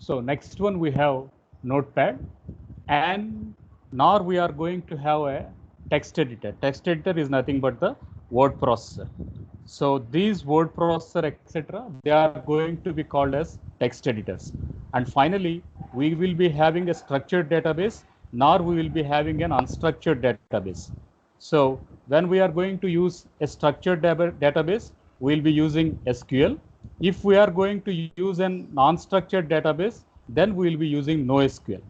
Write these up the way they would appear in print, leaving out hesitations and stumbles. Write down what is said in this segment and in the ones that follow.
So next one we have Notepad, and now we are going to have a text editor. Text editor is nothing but the word processor. So these word processor, etc., they are going to be called as text editors. And finally, we will be having a structured database, nor we will be having an unstructured database. So when we are going to use a structured database, we will be using SQL. If we are going to use a non-structured database, then we will be using NoSQL.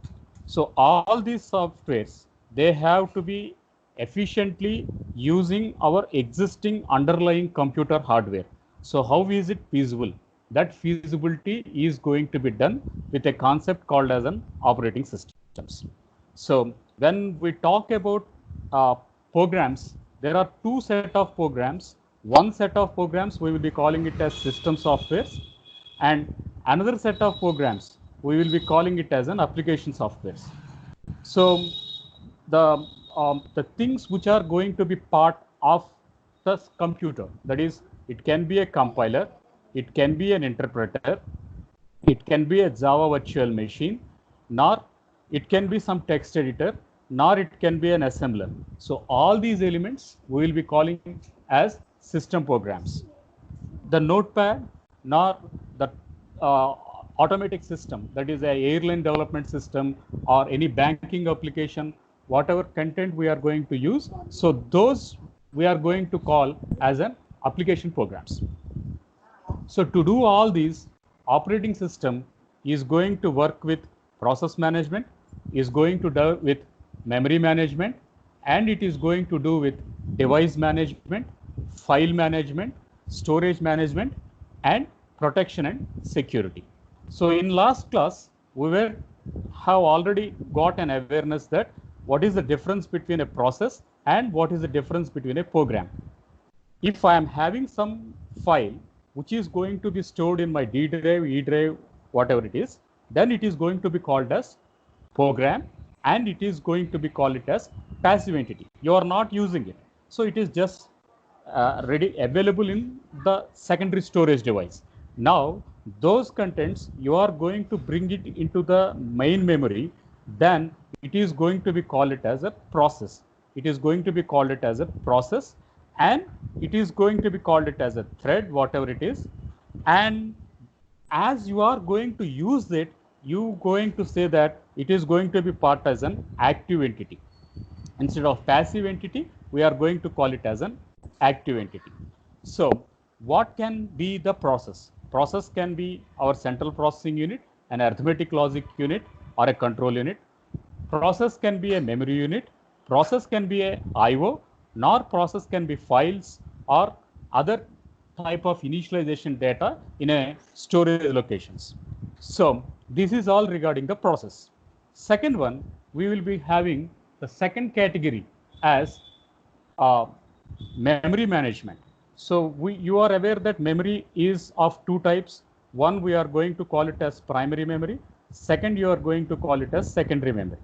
So all these softwares, they have to be efficiently using our existing underlying computer hardware. So how is it feasible? That feasibility is going to be done with a concept called as an operating systems. So when we talk about programs, there are two set of programs. One set of programs we will be calling it as system softwares, and another set of programs we will be calling it as an application softwares. So the things which are going to be part of the computer, that is, it can be a compiler, it can be an interpreter, it can be a Java virtual machine, nor it can be some text editor, nor it can be an assembler. So all these elements we will be calling as system programs. The Notepad, nor the automatic system, that is a airline development system or any banking application, whatever content we are going to use, so those we are going to call as an application programs. So to do all these, operating system is going to work with process management, is going to do with memory management, and it is going to do with device management, file management, storage management, and protection and security. So in last class, we have already got an awareness that what is the difference between a process and what is the difference between a program. If I am having some file which is going to be stored in my D drive, E drive, whatever it is, then it is going to be called as program, and it is going to be called it as passive entity. You are not using it. So it is just ready available in the secondary storage device. Now those contents you are going to bring it into the main memory, then it is going to be called it as a process. It is going to be called it as a process, and it is going to be called it as a thread, whatever it is. And as you are going to use it, you going to say that it is going to be part as an active entity. Instead of passive entity, we are going to call it as an active entity. So what can be the process? Process can be our central processing unit, an arithmetic logic unit, or a control unit. Process can be a memory unit. Process can be a IO, nor process can be files or other type of initialization data in a storage locations. So this is all regarding the process. Second one, we will be having the second category as memory management. So you are aware that memory is of two types. One, we are going to call it as primary memory. Second, you are going to call it as secondary memory.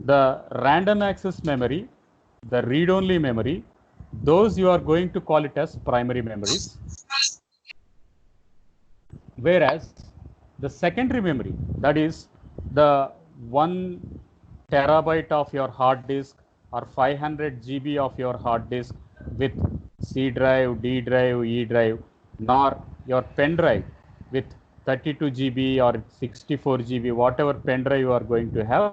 The random access memory, the read-only memory, those you are going to call it as primary memories. Whereas the secondary memory, that is the 1 terabyte of your hard disk or 500 GB of your hard disk with C drive, D drive, E drive, nor your pen drive with 32 GB or 64 GB, whatever pen drive you are going to have,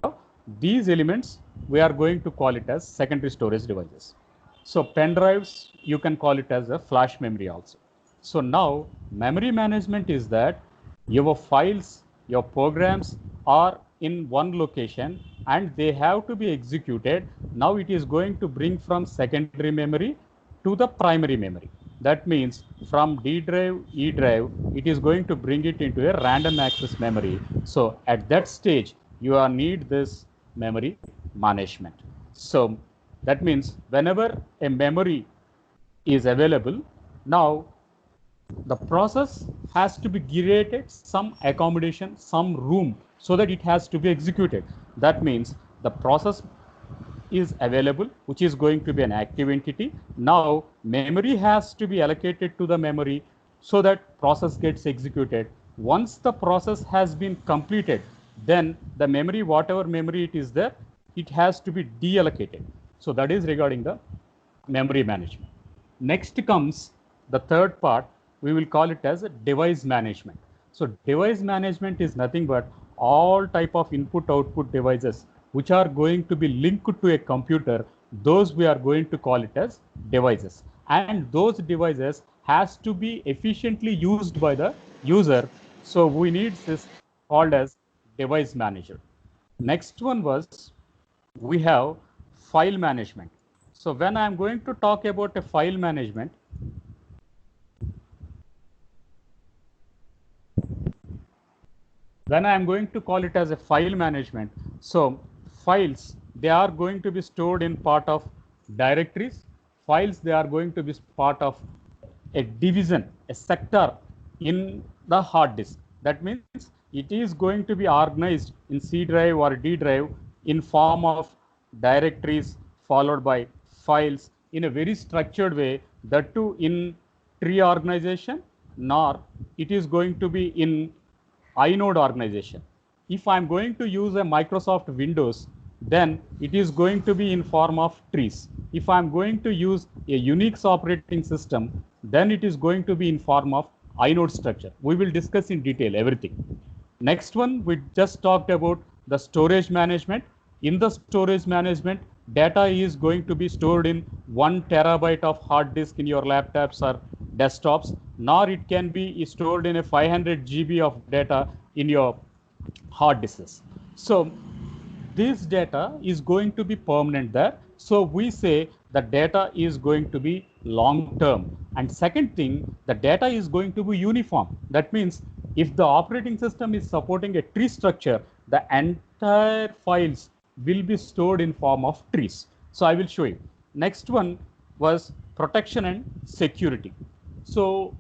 these elements we are going to call it as secondary storage devices. So pen drives, you can call it as a flash memory also. So now memory management is that your files, your programs are in one location and they have to be executed. Now it is going to bring from secondary memory to the primary memory. That means from D drive, E drive, it is going to bring it into a random access memory. So at that stage, you need this memory management. So that means whenever a memory is available, now the process has to be created some accommodation, some room, so that it has to be executed. That means the process is available, which is going to be an active entity. Now memory has to be allocated to the memory so that process gets executed. once the process has been completed, then the memory, whatever memory it is there, it has to be deallocated. So that is regarding the memory management. Next comes the third part, we will call it as a device management. So device management is nothing but all type of input output devices which are going to be linked to a computer, those we are going to call it as devices. And those devices has to be efficiently used by the user. So we need this called as device manager. Next one was, we have file management. So when I am going to talk about a file management, when I am going to call it as a file management, so files, they are going to be stored in part of directories. Files, they are going to be part of a division, a sector in the hard disk. That means it is going to be organized in C drive or D drive in form of directories followed by files in a very structured way, that too in tree organization, nor it is going to be in inode organization. If I'm going to use a Microsoft Windows, then it is going to be in form of trees. If I'm going to use a Unix operating system, then it is going to be in form of inode structure. We will discuss in detail everything. Next one, we just talked about the storage management. In the storage management, data is going to be stored in 1 terabyte of hard disk in your laptops or desktops, nor it can be stored in a 500 GB of data in your hard disks. So this data is going to be permanent there. So we say the data is going to be long term. And second thing, the data is going to be uniform. That means if the operating system is supporting a tree structure, the entire files will be stored in form of trees. So I will show you. Next one was protection and security. So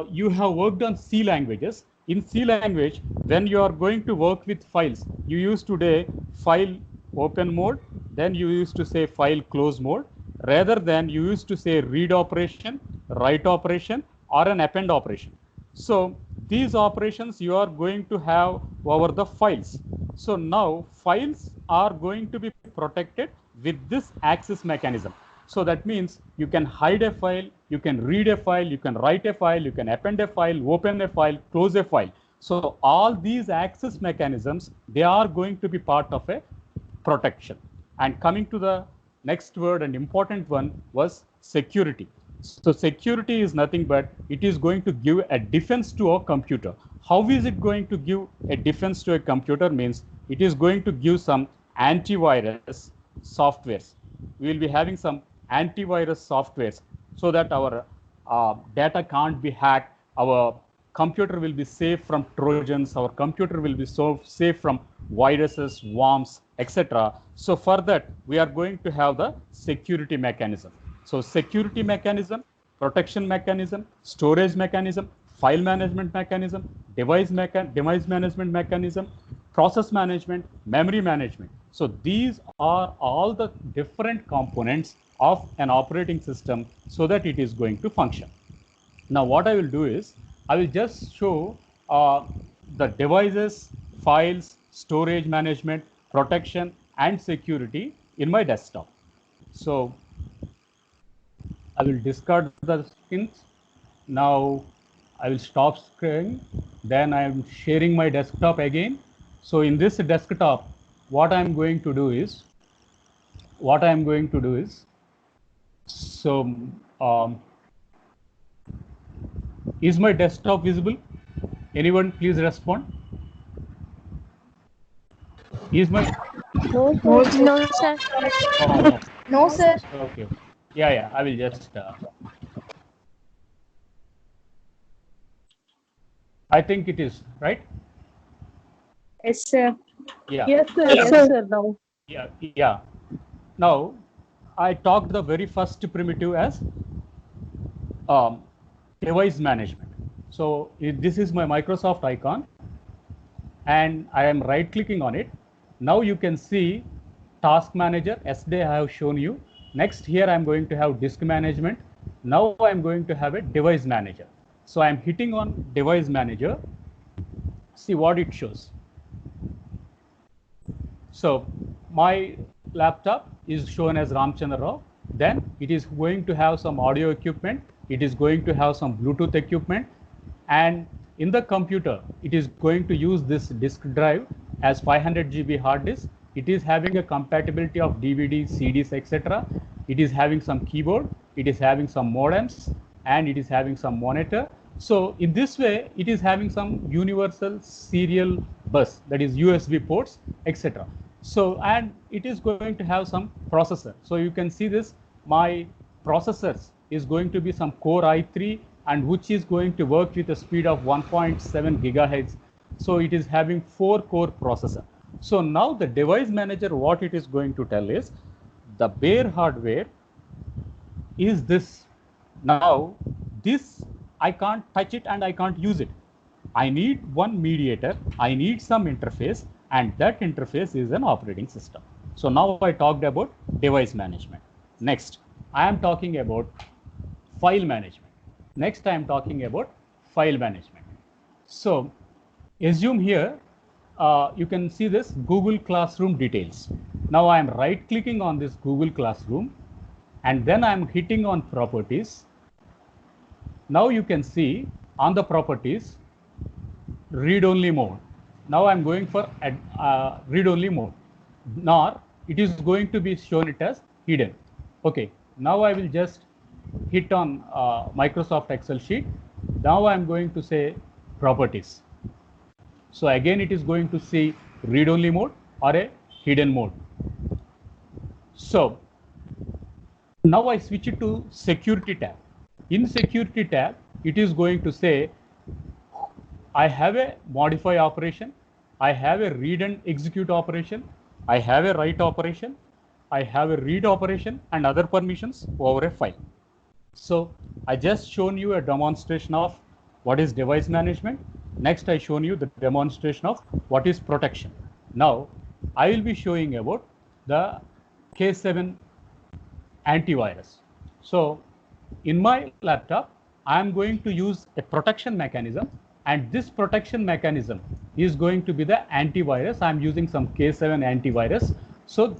you have worked on C languages. In C language, when you are going to work with files, you used to say file open mode, then you used to say file close mode, rather than you used to say read operation, write operation, or an append operation. So these operations you are going to have over the files. So now files are going to be protected with this access mechanism. So that means you can hide a file, you can read a file, you can write a file, you can append a file, open a file, close a file. So all these access mechanisms, they are going to be part of a protection. And coming to the next word and important one was security. So security is nothing but it is going to give a defense to a computer. How is it going to give a defense to a computer? Means it is going to give some antivirus softwares. We will be having some antivirus softwares so that our data can't be hacked, our computer will be safe from trojans, our computer will be so safe from viruses, worms, etc. So for that, we are going to have the security mechanism. So security mechanism, protection mechanism, storage mechanism, file management mechanism, device management mechanism, process management, memory management. So these are all the different components of an operating system so that it is going to function. Now what I will do is, I will just show the devices, files, storage management, protection, and security in my desktop. So I will discard the skins. Now I will stop screen. Then I am sharing my desktop again. So in this desktop, what I am going to do is, so is my desktop visible? Anyone please respond. Is my No, sir. oh, no. No, sir. Okay. Yeah, I will just I think it is right. Yes, sir. Yeah. Yes, sir. Yes, sir. Now. Yeah. Now I talked the very first primitive as device management. So this is my Microsoft icon, and I am right clicking on it. Now you can see task manager. Yesterday I have shown you. Next here I am going to have disk management. Now I am going to have a device manager. So I am hitting on device manager. see what it shows. So my laptop is shown as Ramchandra Rao. Then it is going to have some audio equipment. It is going to have some Bluetooth equipment. And in the computer, it is going to use this disk drive as 500 GB hard disk. It is having a compatibility of DVDs, CDs, etc. It is having some keyboard. It is having some modems, and it is having some monitor. So in this way, it is having some universal serial bus, that is USB ports, etc. So, and it is going to have some processor. So you can see this, my processors is going to be some Core i3, and which is going to work with a speed of 1.7 gigahertz. So it is having 4-core processor. So now the device manager, what it is going to tell is the bare hardware is this. Now this, I can't touch it and I can't use it. I need one mediator, I need some interface, and that interface is an operating system. So now I talked about device management. Next, I am talking about file management. Next, I am talking about file management. So assume here, you can see this Google Classroom details. Now I am right clicking on this Google Classroom, and then I am hitting on properties. Now you can see on the properties, read-only mode. Now I'm going for read-only mode. Nor it is going to be shown it as hidden. Okay, now I will just hit on Microsoft Excel sheet. Now I'm going to say properties. So again, it is going to see read-only mode or a hidden mode. So now I switch it to security tab. In security tab, it is going to say, I have a modify operation, I have a read and execute operation, I have a write operation, I have a read operation, and other permissions over a file. So I just shown you a demonstration of what is device management. Next, I shown you the demonstration of what is protection. Now I will be showing about the K7 antivirus. So in my laptop, I am going to use a protection mechanism, and this protection mechanism is going to be the antivirus. I'm using some K7 antivirus. So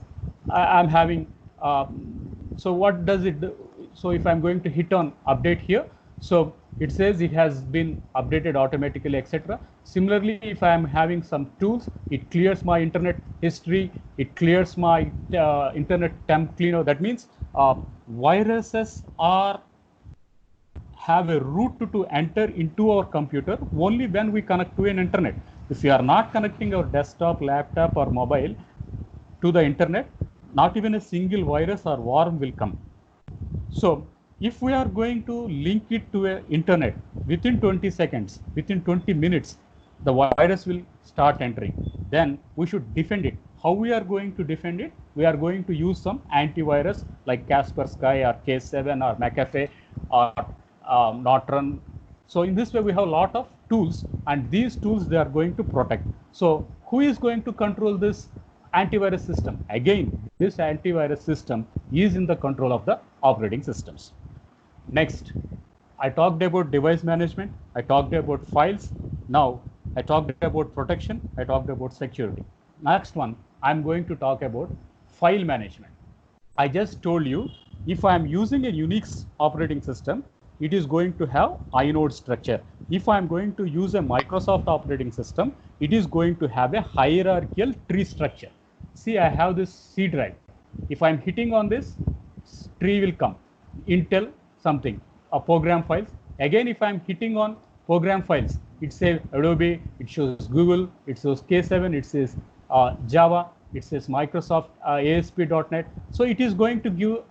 I'm having, so what does it do? So if I'm going to hit on update here, so it says it has been updated automatically, etc. Similarly, if I'm having some tools, it clears my internet history, it clears my internet temp cleaner. That means viruses have a route to enter into our computer only when we connect to an internet. If we are not connecting our desktop, laptop, or mobile to the internet, not even a single virus or worm will come. So if we are going to link it to an internet within 20 seconds, within 20 minutes, the virus will start entering. Then we should defend it. How we are going to defend it? We are going to use some antivirus like Kaspersky or K7 or McAfee or Norton. So in this way, we have a lot of tools, and these tools, they are going to protect. So who is going to control this antivirus system? Again, this antivirus system is in the control of the operating systems. Next, I talked about device management. I talked about files. Now I talked about protection. I talked about security. Next one, I'm going to talk about file management. I just told you, if I'm using a Unix operating system, it is going to have inode structure. If I'm going to use a Microsoft operating system, it is going to have a hierarchical tree structure. See, I have this C drive. If I'm hitting on this, tree will come. Intel something, a program files. Again, if I'm hitting on program files, it says Adobe, it shows Google, it shows K7, it says Java, it says Microsoft ASP.NET. So it is going to give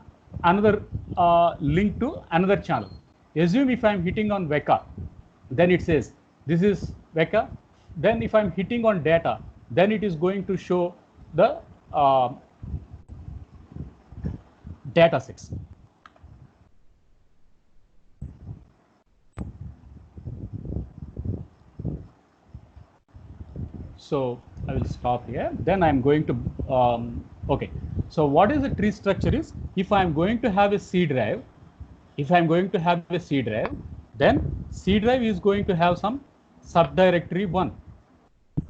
another link to another channel. Assume if I'm hitting on Weka, then it says this is Weka. Then if I'm hitting on data, then it is going to show the data sets. So I will stop here. Then I'm going to, okay. So what is the tree structure is, if I'm going to have a C drive, then C drive is going to have some subdirectory 1.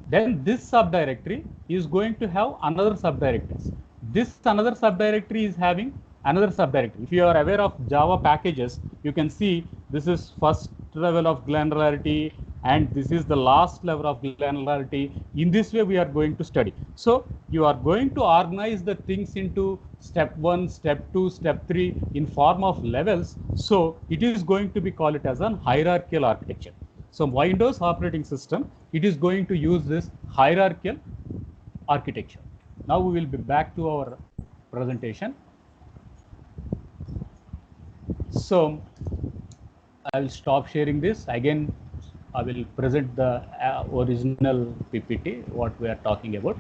Then this subdirectory is going to have another subdirectories. This another subdirectory is having another subdirectory. If you are aware of Java packages, you can see this is first level of granularity and this is the last level of granularity. In this way, we are going to study. So you are going to organize the things into step 1, step 2, step 3 in form of levels. So it is going to be called it as a hierarchical architecture. So Windows operating system, it is going to use this hierarchical architecture. Now we will be back to our presentation. So I will stop sharing this. Again, I will present the original PPT, what we are talking about.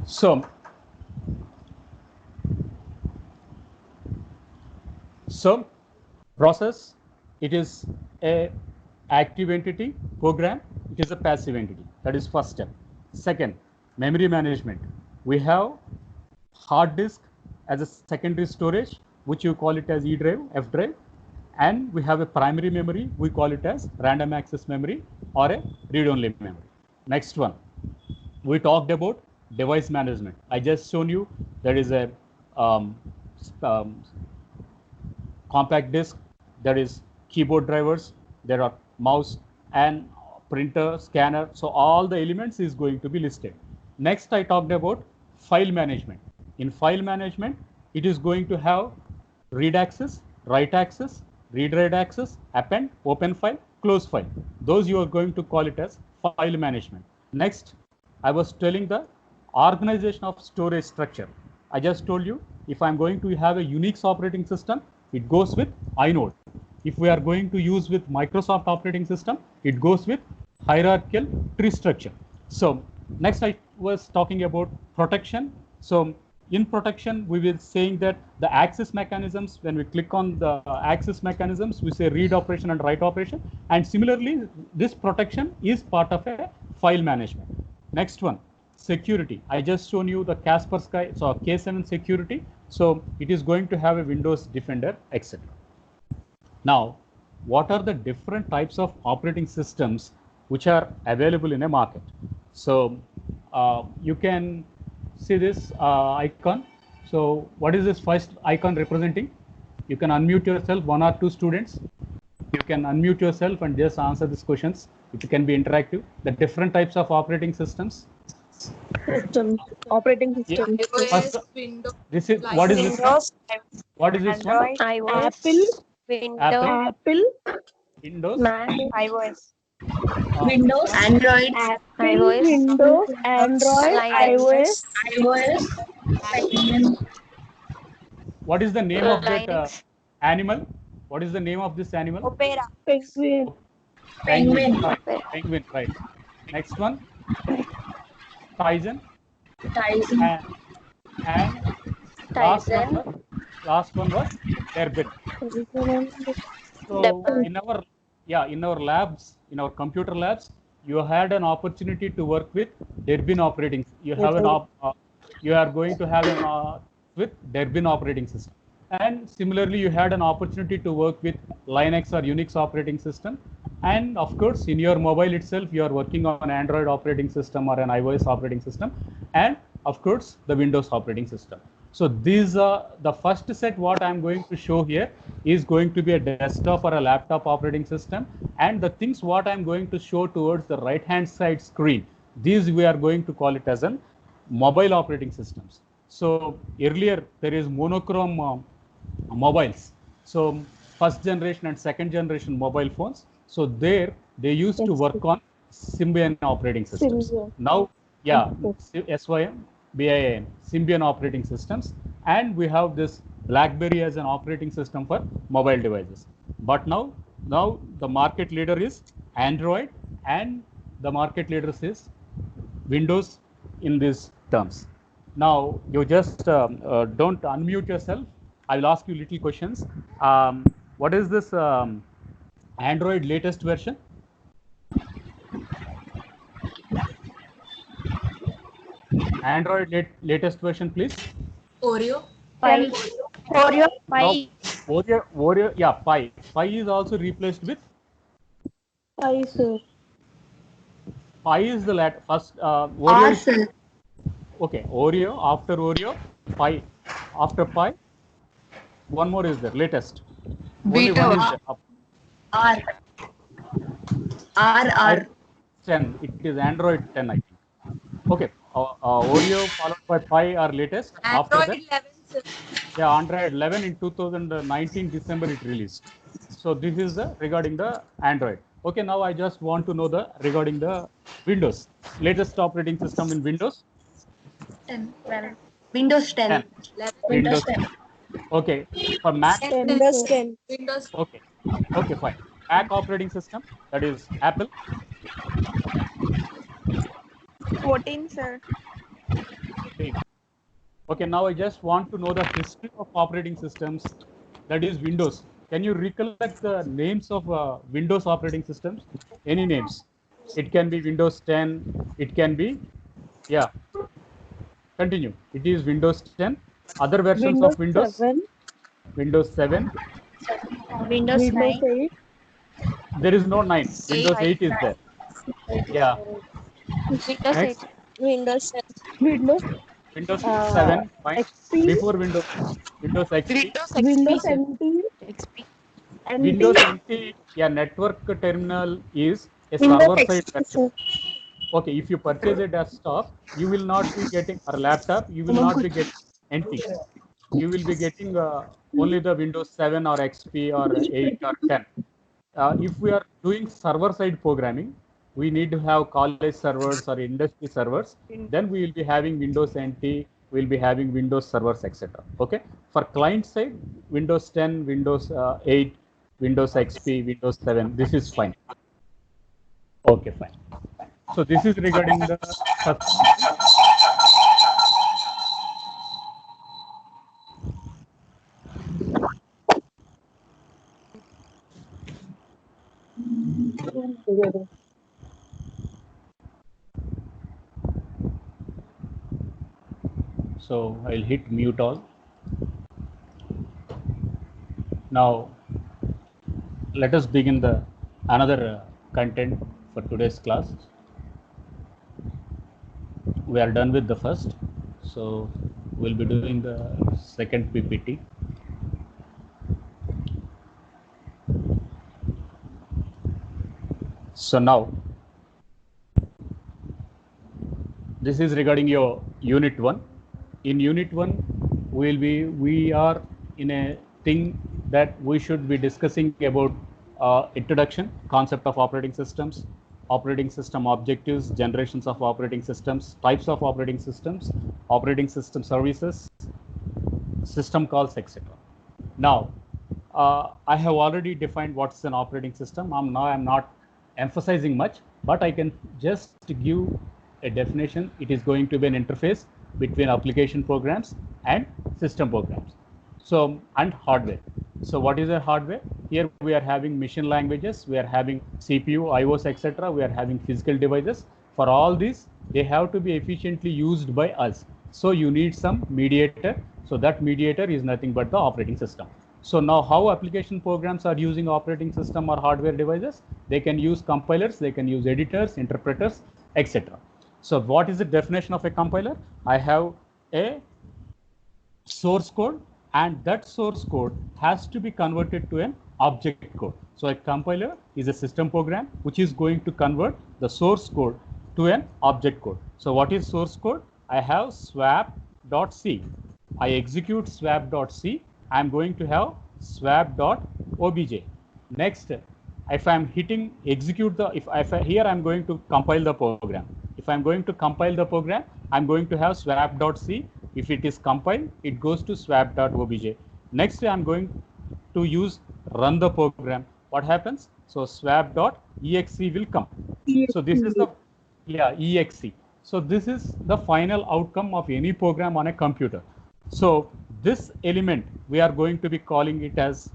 So process, it is a active entity. Program, it is a passive entity. That is first step. Second, memory management. We have hard disk as a secondary storage, which you call it as E drive, F drive. And we have a primary memory, we call it as random access memory or a read-only memory. Next one, we talked about device management. I just shown you there is a compact disk, there is keyboard drivers, there are mouse and printer, scanner. So all the elements is going to be listed. Next, I talked about file management. In file management, it is going to have read access, write access, read-write access, append, open file, close file. Those you are going to call it as file management. Next, I was telling the organization of storage structure. I just told you, if I'm going to have a Unix operating system, it goes with inode. If we are going to use with Microsoft operating system, it goes with hierarchical tree structure. So next I was talking about protection. So in protection, we were saying that the access mechanisms, when we click on the access mechanisms, we say read operation and write operation. And similarly, this protection is part of a file management. Next one, security. I just shown you the Kaspersky, so K7 security. So it is going to have a Windows Defender, etc. Now, what are the different types of operating systems which are available in a market? So you can see this icon. So what is this first icon representing? You can unmute yourself, 1 or 2 students. You can unmute yourself and just answer these questions. It can be interactive. The different types of operating systems. System. Operating system. First, this is what is this one? What is this one? iOS. Apple, Apple. Windows, Mac. iOS. Windows, Android, iOS. Windows. Android. iOS. What is the name of that animal? What is the name of this animal? Opera. Penguin. Penguin. Penguin, right. Next one, Tizen. And last one was Derbin. So in our labs, in our computer labs, you had an opportunity to work with Derbin operating. You have you are going to have an with Derbin operating system. And similarly, you had an opportunity to work with Linux or Unix operating system. And of course, in your mobile itself, you are working on Android operating system or an iOS operating system. And of course, the Windows operating system. So these are the first set. What I'm going to show here is going to be a desktop or a laptop operating system. And the things what I'm going to show towards the right-hand side screen, these we are going to call it as an mobile operating systems. So earlier there is monochrome mobiles. So first generation and second generation mobile phones. So there they used to work on Symbian operating systems. Now, yeah, SYM, BIN, Symbian operating systems. And we have this BlackBerry as an operating system for mobile devices. But now the market leader is Android and the market leader is Windows in these terms. Now, you just don't unmute yourself. I will ask you little questions. What is this Android latest version? Android latest version, please. Oreo, Oreo. No, Oreo, yeah, Pi is also replaced with Sir. Pi is the first. Oreo R, is, sir. okay. Oreo, after Oreo, Pi. After Pi, one more is there. Latest. Only Beta. one is there. R. R. 10. It is Android 10, I think. Okay. Oreo followed by Pi are latest. After that, Android 11, sir. yeah, Android 11 in 2019 December it released. So this is the regarding the Android. Okay, now I just want to know the regarding the Windows. Latest operating system in Windows. 10, 11. Windows 10. 10. 11. Windows 10. Okay. For Mac. Windows 10. Windows. Okay. Okay, fine. Mac operating system, that is Apple. 14, sir. Okay, now I just want to know the history of operating systems, that is Windows. Can you recollect the names of Windows operating systems? Any names? It can be Windows 10. It can be, yeah. Continue. It is Windows 10. Other versions of Windows. 7. Windows 7. Windows Windows 9. 8. There is no 9. Windows 8 is there. Yeah. Windows 8. Next. Windows 10. Windows Windows uh, 7. Fine. XP. Before Windows XP. Windows NT. NT. Windows NT, yeah, network terminal is a Windows server side XP, version. sir. Okay, if you purchase a desktop, you will not be getting, or laptop, you will not be getting NT. You will be getting only the Windows 7 or XP or 8 or 10. If we are doing server side programming, we need to have college servers or industry servers. Then we will be having Windows NT, we will be having Windows servers, etc. Okay. For client side, Windows 10, Windows 8, Windows XP, Windows 7. This is fine. Okay, fine. So this is regarding the first. So I'll hit mute all. Now let us begin the another content for today's class. We are done with the first, so we'll be doing the second PPT. So now this is regarding your unit 1. In unit 1 we are in a thing that we should be discussing about introduction, concept of operating systems, operating system objectives, generations of operating systems, types of operating systems, operating system services, system calls, etc. Now I have already defined what's an operating system. I'm not emphasizing much, but I can just give a definition. It is going to be an interface between application programs and system programs. So, and hardware. So what is a hardware? Here we are having machine languages, we are having CPU, IOs, etc. We are having physical devices. For all these, they have to be efficiently used by us. So you need some mediator. So that mediator is nothing but the operating system. So now how application programs are using operating system or hardware devices? They can use compilers, they can use editors, interpreters, etc. So what is the definition of a compiler? I have a source code, and that source code has to be converted to an object code. So a compiler is a system program which is going to convert the source code to an object code. So what is source code? I have swap.c. I execute swap.c. I'm going to have swap.obj. Next, if I'm hitting execute the, here I'm going to compile the program. If I'm going to compile the program, I'm going to have swap.c. If it is compiled, it goes to swap.obj. Next, I'm going to use run the program. What happens? So swap.exe will come. So this is the, exe. So this is the final outcome of any program on a computer. So this element, we are going to be calling it as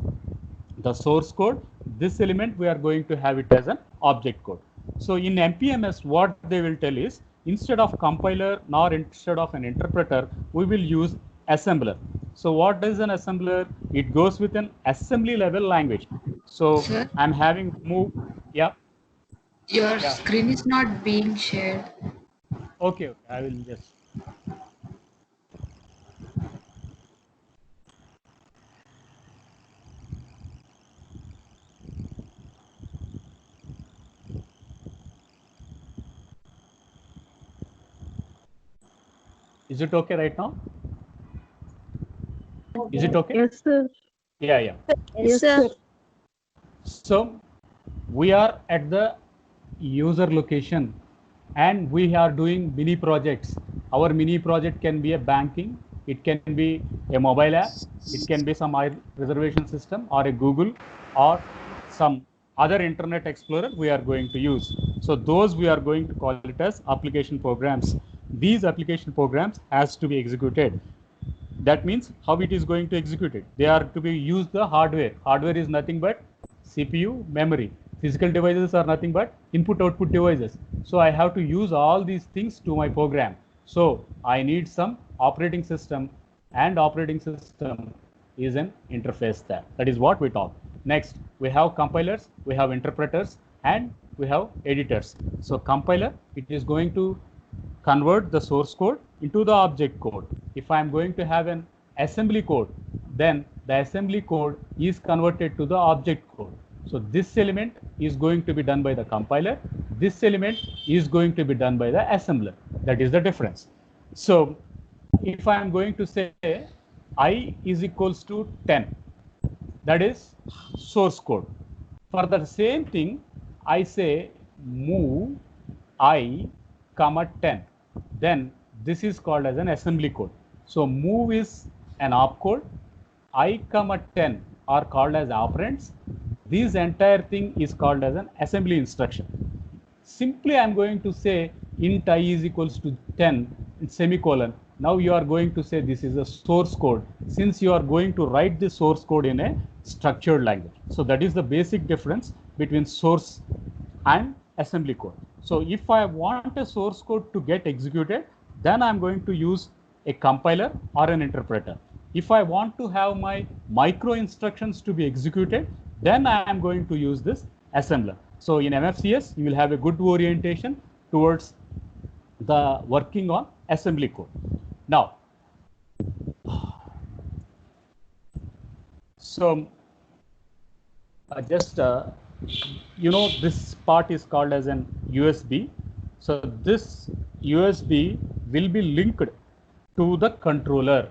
the source code. This element, we are going to have it as an object code. So in MPMS, what they will tell is, instead of compiler nor instead of an interpreter, we will use assembler. So what is an assembler? It goes with an assembly level language. So I'm having move, Your Yeah. screen is not being shared. Okay, I will just. Is it okay right now? Is it okay? Yes, sir. Yeah, yeah. Yes, sir. So we are at the user location and we are doing mini projects. Our mini project can be a banking, it can be a mobile app, it can be some reservation system or a Google or some other internet explorer we are going to use. So those we are going to call it as application programs. These application programs has to be executed. That means how it is going to execute it. They are to be use the hardware. Hardware is nothing but CPU, memory. Physical devices are nothing but input output devices. So I have to use all these things to my program. So I need some operating system, and operating system is an interface there. That is what we talk. Next, we have compilers, we have interpreters, and we have editors. So compiler, it is going to convert the source code into the object code. If I am going to have an assembly code, then the assembly code is converted to the object code. So this element is going to be done by the compiler. This element is going to be done by the assembler. That is the difference. So if I am going to say I is equals to 10, that is source code. For the same thing, I say move I comma 10. Then this is called as an assembly code. So move is an opcode. I comma 10 are called as operands. This entire thing is called as an assembly instruction. Simply I'm going to say int I is equals to 10 semicolon. Now you are going to say this is a source code, since you are going to write the source code in a structured language. So that is the basic difference between source and assembly code. So if I want a source code to get executed, then I'm going to use a compiler or an interpreter. If I want to have my micro instructions to be executed, then I am going to use this assembler. So in MFCS, you will have a good orientation towards the working on assembly code. Now, so just this part is called as an USB. So this USB will be linked to the controller.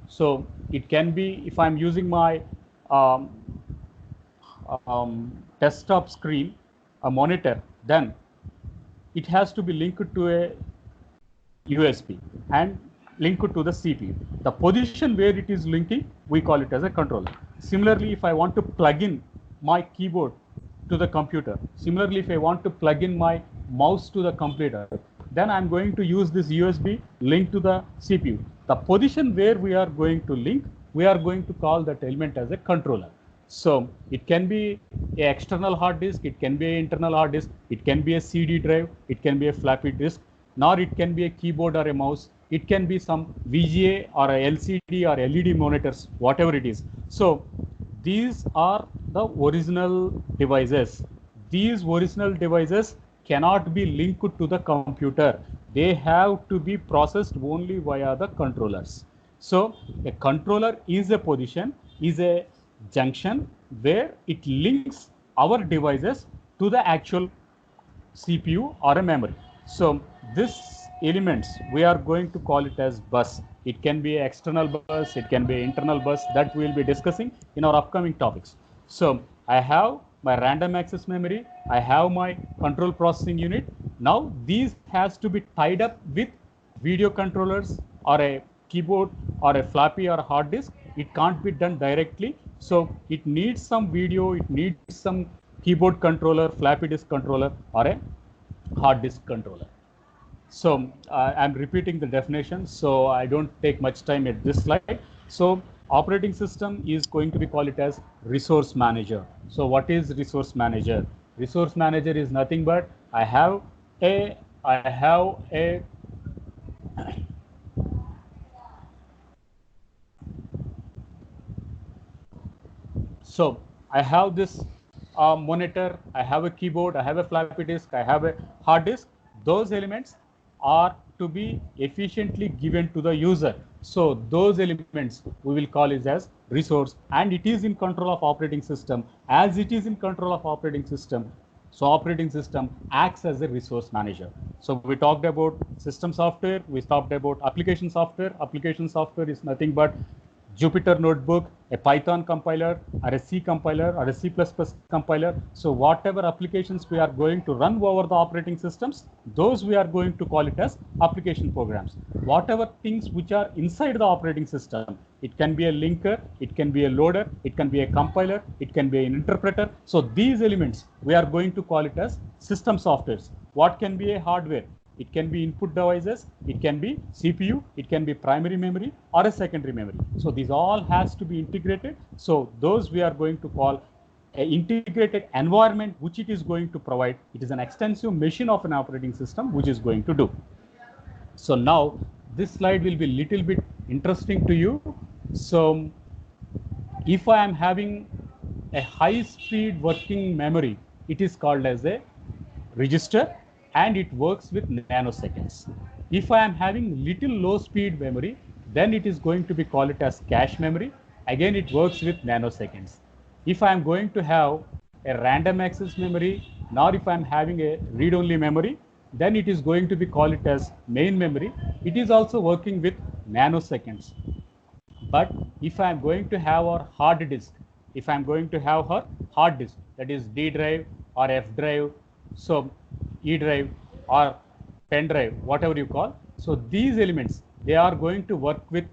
So it can be, if I'm using my um, desktop screen, a monitor, then it has to be linked to a USB and linked to the CPU. The position where it is linking, we call it as a controller. Similarly, if I want to plug in my keyboard to the computer, similarly, if I want to plug in my mouse to the computer, then I'm going to use this USB link to the CPU. The position where we are going to link, we are going to call that element as a controller. So it can be an external hard disk, it can be an internal hard disk, it can be a CD drive, it can be a floppy disk, nor it can be a keyboard or a mouse. It can be some VGA or a LCD or LED monitors, whatever it is. So these are the original devices. These original devices cannot be linked to the computer. They have to be processed only via the controllers. So a controller is a position, is a junction where it links our devices to the actual CPU or a memory. So this elements, we are going to call it as bus. It can be an external bus, it can be an internal bus, that we will be discussing in our upcoming topics. So I have my random access memory, I have my control processing unit. Now these has to be tied up with video controllers or a keyboard or a floppy or a hard disk. It can't be done directly. So it needs some video, it needs some keyboard controller, floppy disk controller, or a hard disk controller. So I'm repeating the definition, so I don't take much time at this slide. So operating system is going to be called it as resource manager. So what is resource manager? Resource manager is nothing but I have a so I have this a monitor, I have a keyboard, I have a floppy disk, I have a hard disk. Those elements are to be efficiently given to the user. So those elements we will call it as resource, and it is in control of operating system. As it is in control of operating system, so operating system acts as a resource manager. So we talked about system software, we talked about application software. Application software is nothing but Jupyter Notebook, a Python compiler, or a C compiler, or a C++ compiler. So whatever applications we are going to run over the operating systems, those we are going to call it as application programs. Whatever things which are inside the operating system, it can be a linker, it can be a loader, it can be a compiler, it can be an interpreter. So these elements we are going to call it as system softwares. What can be a hardware? It can be input devices, it can be CPU, it can be primary memory or a secondary memory. So these all has to be integrated. So those we are going to call an integrated environment which it is going to provide. It is an extensive machine of an operating system which is going to do. So now this slide will be little bit interesting to you. So if I am having a high speed working memory, it is called as a register, and it works with nanoseconds. If I am having little low speed memory, then it is going to be called it as cache memory. Again, it works with nanoseconds. If I am going to have a random access memory, nor if I am having a read-only memory, then it is going to be called it as main memory. It is also working with nanoseconds. But if I am going to have a hard disk, if I am going to have her hard disk, that is D drive or F drive, so E drive or pen drive, whatever you call. So these elements, they are going to work with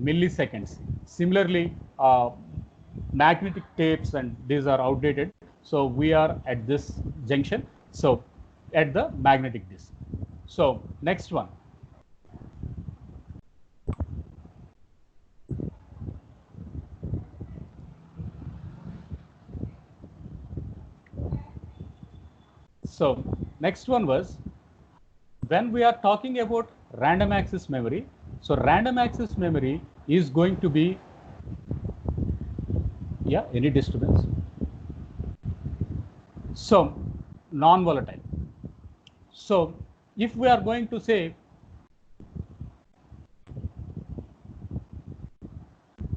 milliseconds. Similarly, magnetic tapes, and these are outdated. So we are at this junction. So at the magnetic disk. So next one. So next one was, when we are talking about random access memory, so random access memory is going to be, yeah, any disturbance? So non-volatile. So if we are going to say,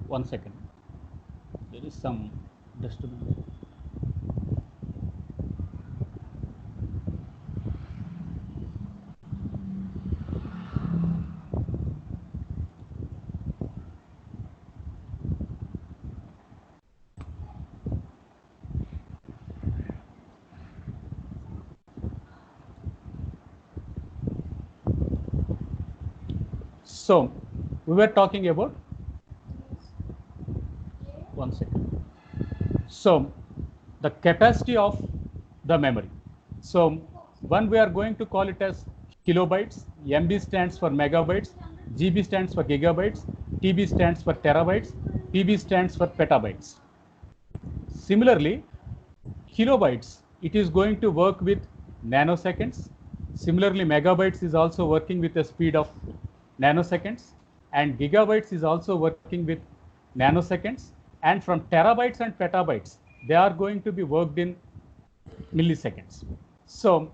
one second, there is some disturbance. So we were talking about, one second. So the capacity of the memory. So when we are going to call it as kilobytes, MB stands for megabytes, GB stands for gigabytes, TB stands for terabytes, PB stands for petabytes. Similarly, kilobytes, it is going to work with nanoseconds. Similarly, megabytes is also working with a speed of nanoseconds, and gigabytes is also working with nanoseconds, and from terabytes and petabytes, they are going to be worked in milliseconds. So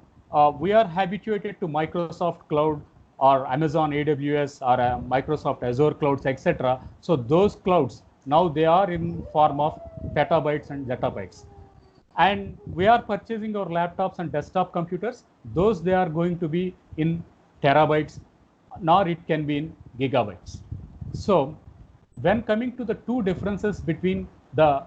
we are habituated to Microsoft Cloud or Amazon AWS or Microsoft Azure clouds, etc. So those clouds, now they are in form of petabytes and zettabytes. And we are purchasing our laptops and desktop computers, those they are going to be in terabytes, nor it can be in gigabytes. So when coming to the two differences between the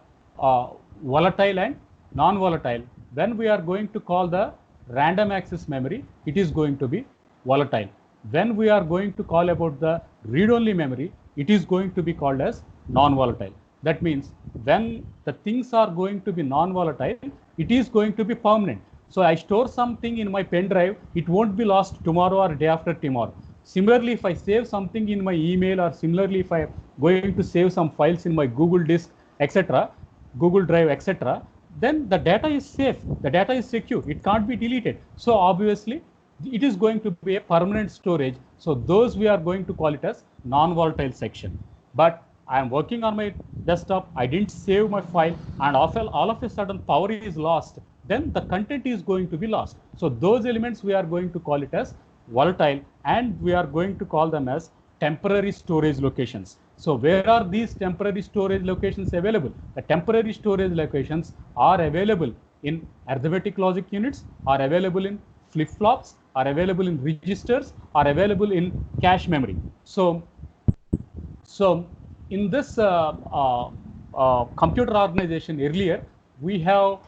volatile and non-volatile, when we are going to call the random access memory, it is going to be volatile. When we are going to call about the read-only memory, it is going to be called as non-volatile. That means when the things are going to be non-volatile, it is going to be permanent. So I store something in my pen drive, it won't be lost tomorrow or day after tomorrow. Similarly, if I save something in my email, or similarly, if I am going to save some files in my Google Disk, etc., Google Drive, etc., then the data is safe, the data is secure, it can't be deleted. So obviously, it is going to be a permanent storage. So those we are going to call it as non-volatile section. But I am working on my desktop, I didn't save my file, and all of a sudden power is lost, then the content is going to be lost. So those elements we are going to call it as volatile, and we are going to call them as temporary storage locations. So where are these temporary storage locations available? The temporary storage locations are available in arithmetic logic units, are available in flip-flops, are available in registers, are available in cache memory. So in this computer organization earlier, we have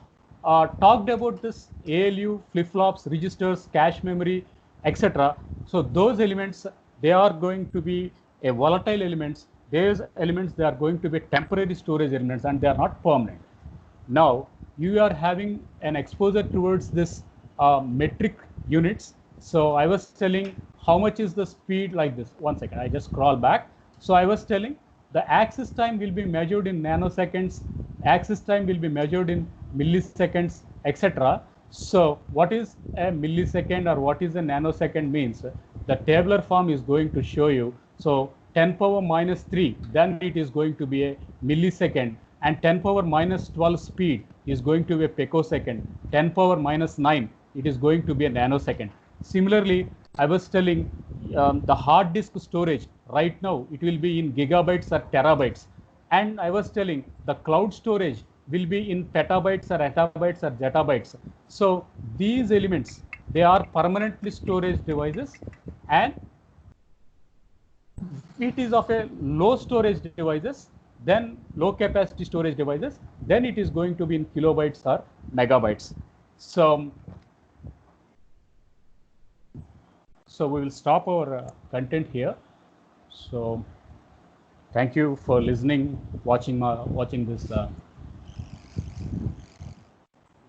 talked about this ALU, flip-flops, registers, cache memory, etc. So those elements, they are going to be a volatile elements. Those elements, they are going to be temporary storage elements, and they are not permanent. Now you are having an exposure towards this metric units. So I was telling how much is the speed like this. 1 second, I just scroll back. So I was telling the access time will be measured in nanoseconds, access time will be measured in milliseconds, etc. So what is a millisecond or what is a nanosecond means? The tabular form is going to show you. So 10 power minus 3, then it is going to be a millisecond, and 10 power minus 12 speed is going to be a picosecond. 10 power minus 9, it is going to be a nanosecond. Similarly, I was telling the hard disk storage right now, it will be in gigabytes or terabytes. And I was telling the cloud storage will be in petabytes or exabytes or zettabytes. So these elements, they are permanently storage devices, and it is of a low storage devices, then low capacity storage devices, then it is going to be in kilobytes or megabytes. So we will stop our content here. So thank you for listening, watching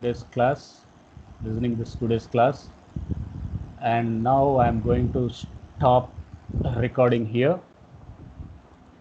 this class, listening this today's class. And now I am going to stop recording here.